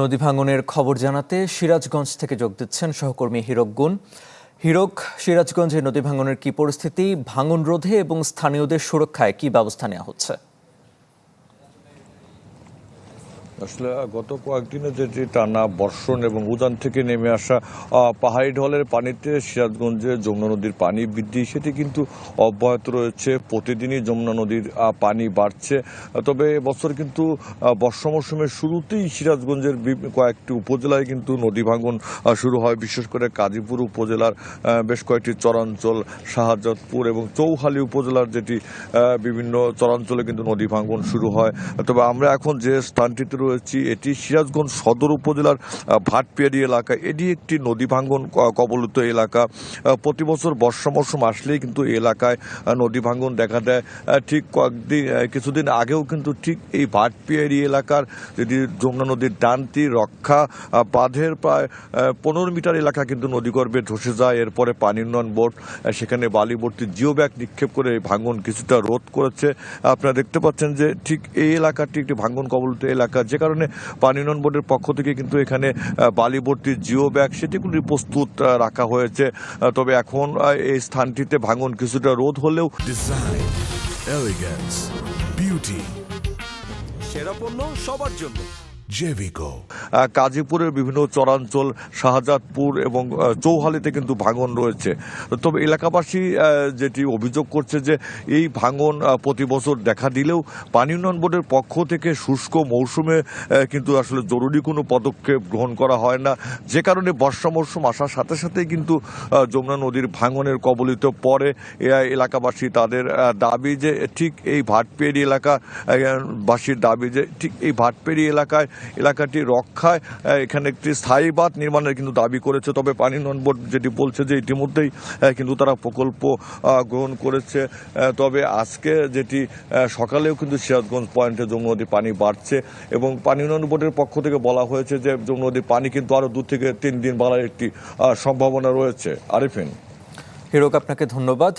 নদী ভাঙনের খবর জানাতে সিরাজগঞ্জ থেকে যোগ দিচ্ছেন সহকর্মী হিরক গুণ। হিরক, সিরাজগঞ্জে নদী ভাঙনের কি পরিস্থিতি, ভাঙন রোধে এবং স্থানীয়দের সুরক্ষায় কি ব্যবস্থা নেওয়া হচ্ছে? আসলে গত কয়েকদিনে যে টানা বর্ষণ এবং উজান থেকে নেমে আসা পাহাড়ি ঢলের পানিতে সিরাজগঞ্জে যমুনা নদীর পানি বৃদ্ধি সেটি কিন্তু অব্যাহত রয়েছে। প্রতিদিনই যমুনা নদীর পানি বাড়ছে। তবে এবছর কিন্তু বর্ষা মৌসুমের শুরুতেই সিরাজগঞ্জের কয়েকটি উপজেলায় কিন্তু নদী ভাঙন শুরু হয়। বিশেষ করে গাজীপুর উপজেলার বেশ কয়েকটি চরাঞ্চল, শাহজাদপুর এবং চৌহালি উপজেলার যেটি বিভিন্ন চরাঞ্চলে কিন্তু নদী ভাঙন শুরু হয়। তবে আমরা এখন যে স্থানটিতে রয়েছি এটি সিরাজগঞ্জ সদর উপজেলার ভাটপিয়ারি এলাকা। এটি একটি নদী ভাঙন কবলিত এলাকা। প্রতি বছর বর্ষা মৌসুম আসলেই কিন্তু এই এলাকায় নদী ভাঙন দেখা দেয়। ঠিক কিছুদিন আগেও কিন্তু ঠিক এই ভাটপিয়ারি এলাকার যেটি যমুনা নদীর ডানটি রক্ষা বাঁধের প্রায় 15 মিটার এলাকা কিন্তু নদীগর্ভে ধসে যায়। এরপরে পানি উন্নয়ন বোর্ড সেখানে বালিভর্তি জিও ব্যাগ নিক্ষেপ করে ভাঙন কিছুটা রোধ করেছে। আপনারা দেখতে পাচ্ছেন যে ঠিক এই এলাকাটি একটি ভাঙন কবলিত এলাকা, যে কারণে পানি উন্নয়ন বোর্ডের পক্ষ থেকে কিন্তু এখানে বালিভর্তি জিও ব্যাগ সেটিগুলি প্রস্তুত রাখা হয়েছে। তবে এখন এই স্থানটিতে ভাঙন কিছুটা রোধ হলেও ডিজাইন, এলিগেন্স, বিউটি, সেরা পণ্য সবার জন্য জেভিকো। গাজীপুরের বিভিন্ন চরাঞ্চল, শাহজাদপুর এবং চৌহালিতে কিন্তু ভাঙন রয়েছে। তবে এলাকাবাসী যেটি অভিযোগ করছে যে এই ভাঙন প্রতি বছর দেখা দিলেও পানি উন্নয়ন বোর্ডের পক্ষ থেকে শুষ্ক মৌসুমে কিন্তু আসলে জরুরি কোনো পদক্ষেপ গ্রহণ করা হয় না, যে কারণে বর্ষা মৌসুম আসার সাথে সাথেই কিন্তু যমুনা নদীর ভাঙনের কবলিত পড়ে এলাকাবাসী। তাদের দাবি যে ঠিক এই ভাটপিয়ারি এলাকাবাসীর দাবি যে ঠিক এই ভাটপিয়ারি এলাকাটি রক্ষায় এখানে একটি স্থায়ী বাঁধ নির্মাণের কিন্তু দাবি করেছে। তবে পানি উন্নয়ন বোর্ড যেটি বলছে যে ইতিমধ্যেই কিন্তু তারা প্রকল্প গ্রহণ করেছে। তবে আজকে যেটি সকালেও কিন্তু সিরাজগঞ্জ পয়েন্টে যমুনা নদীর পানি বাড়ছে এবং পানি উন্নয়ন বোর্ডের পক্ষ থেকে বলা হয়েছে যে যমুনা নদীর পানি কিন্তু আরও 2 থেকে 3 দিন বাড়ার একটি সম্ভাবনা রয়েছে। আরিফিন। হিরক, আপনাকে ধন্যবাদ।